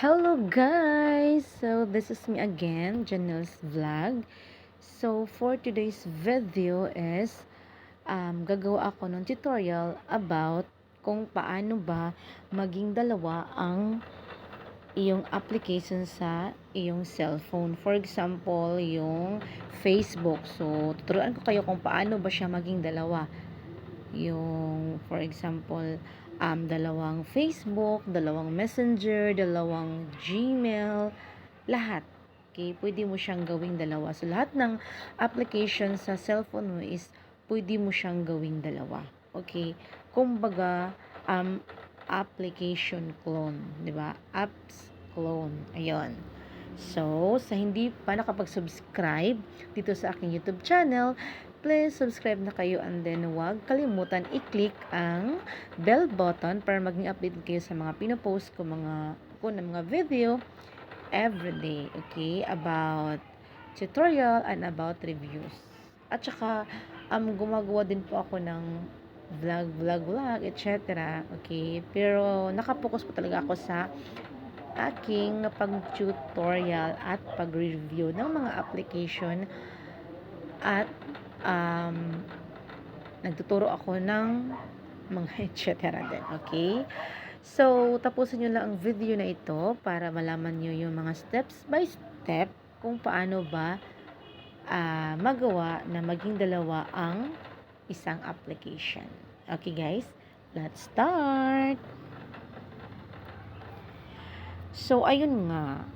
Hello guys! So this is me again, Janelle's Vlog. So for today's video is gagawa ako ng tutorial about kung paano ba maging dalawa ang iyong application sa iyong cellphone. For example, yung Facebook. So tuturuan ko kayo kung paano ba siya maging dalawa. Yung for example, dalawang Facebook, dalawang Messenger, dalawang Gmail, lahat. Okay, pwede mo siyang gawing dalawa. So, lahat ng application sa cellphone mo is pwede mo siyang gawing dalawa. Okay, kumbaga, application clone, di ba? Apps clone, ayun. So, sa hindi pa nakapag-subscribe dito sa aking YouTube channel, please subscribe na kayo and then huwag kalimutan i-click ang bell button para maging update kayo sa mga pinopost ko ng mga video everyday, okay, about tutorial and about reviews. At saka gumagawa din po ako ng vlog, etc. Okay, pero nakapokus po talaga ako sa aking pag-tutorial at pag-review ng mga application at nagtuturo ako ng mga etc. din. Okay? So, tapusin nyo lang ang video na ito para malaman nyo yung mga steps by step kung paano ba magawa na maging dalawa ang isang application. Okay guys? Let's start! So, ayun nga.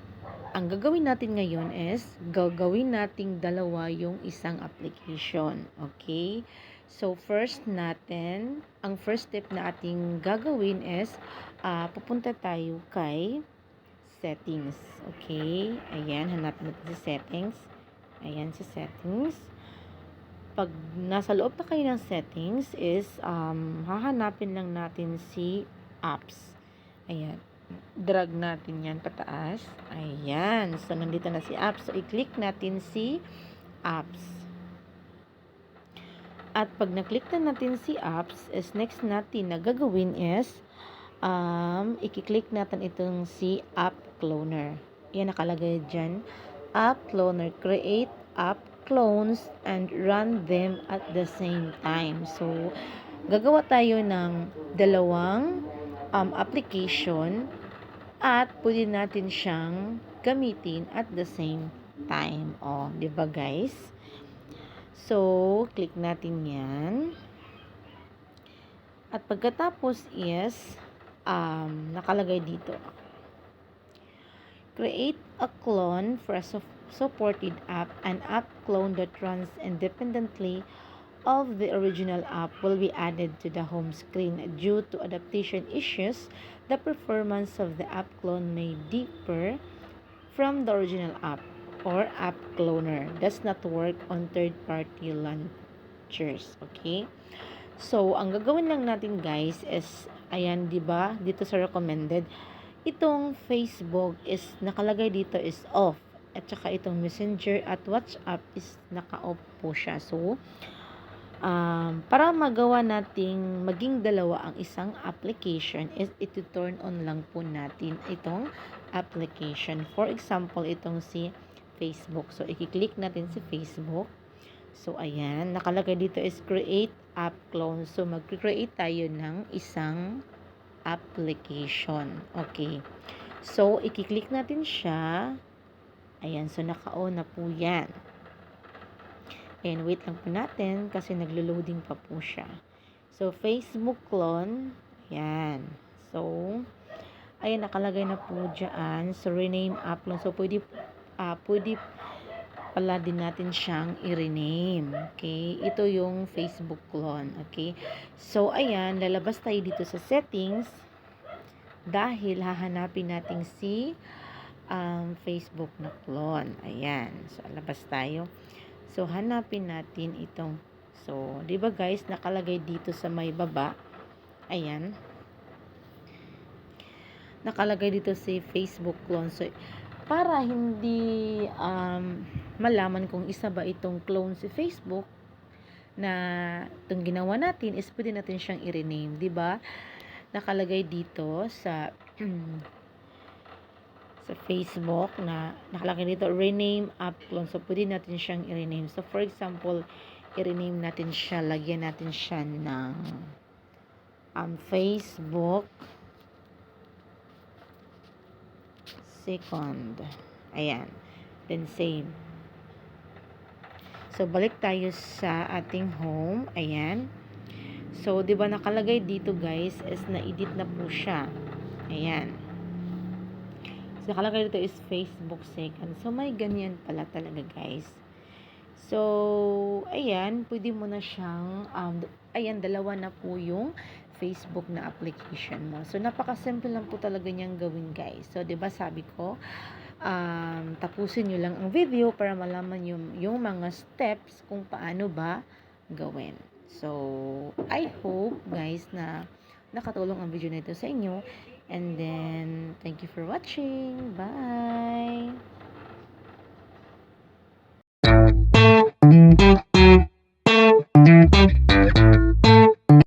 Ang gagawin natin ngayon is, gagawin nating dalawa yung isang application. Okay? So, ang first step na ating gagawin is, pupunta tayo kay settings. Okay? Ayan, hanapin natin sa settings. Ayan, sa settings. Pag nasa loob na kayo ng settings is, hahanapin lang natin si apps. Ayan. Drag natin yan pataas. Ayan. So, nandito na si apps. So, i-click natin si apps. At pag na-click na natin si apps, is next natin na gagawin is, i-click natin itong si app cloner. Yan, nakalagay dyan. App cloner. Create app clones and run them at the same time. So, gagawa tayo ng dalawang application at pwede natin siyang gamitin at the same time. O, di ba guys? So, click natin yan. At pagkatapos is, nakalagay dito. Create a clone for a supported app. An app clone that runs independently of the original app will be added to the home screen. Due to adaptation issues, the performance of the app clone may differ from the original app, or app cloner does not work on third-party launchers. Okay? So, ang gagawin lang natin guys is, ayan, di ba? Dito sa recommended, itong Facebook is nakalagay dito is off. At saka itong Messenger at WhatsApp is naka-off po siya. So, para magawa nating maging dalawa ang isang application is ito turn on lang po natin itong application. For example, itong si Facebook. So, i-click natin si Facebook. So, ayan. Nakalagay dito is create app clone. So, mag-create tayo ng isang application. Okay. So, i-click natin siya. Ayan. So, naka-on na po yan. And wait lang po natin kasi naglo-loading pa po siya. So, Facebook clone. Ayan. So, ayan, nakalagay na po dyan. So, rename app clone. So, pwede pala din natin siyang i-rename. Okay? Ito yung Facebook clone. Okay? So, ayan, lalabas tayo dito sa settings dahil hahanapin natin si Facebook na clone. Ayan. So, labas tayo. So, hanapin natin itong. So, di ba guys, nakalagay dito sa may baba. Ayan. Nakalagay dito si Facebook clone. So, para hindi malaman kung isa ba itong clone si Facebook na itong ginawa natin is pwede natin siyang i-rename. Di ba? Nakalagay dito sa sa Facebook na nakalagay dito, rename app clone. So, pwede natin siyang i-rename. So, for example, i-rename natin siya, lagyan natin siya ng Facebook second. Ayan. Then, save. So, balik tayo sa ating home. Ayan. So, di ba nakalagay dito guys, is na-edit na po siya. Ayan. So, nakalagay dito is Facebook second. So, may ganyan pala talaga guys. So, ayan, pwede mo na siyang, ayan, dalawa na po yung Facebook na application mo. So, napaka-simple lang po talaga niyang gawin guys. So, 'di ba sabi ko, tapusin nyo lang ang video para malaman yung mga steps kung paano ba gawin. So, I hope guys na nakatulong ang video nito sa inyo. And then, thank you for watching. Bye!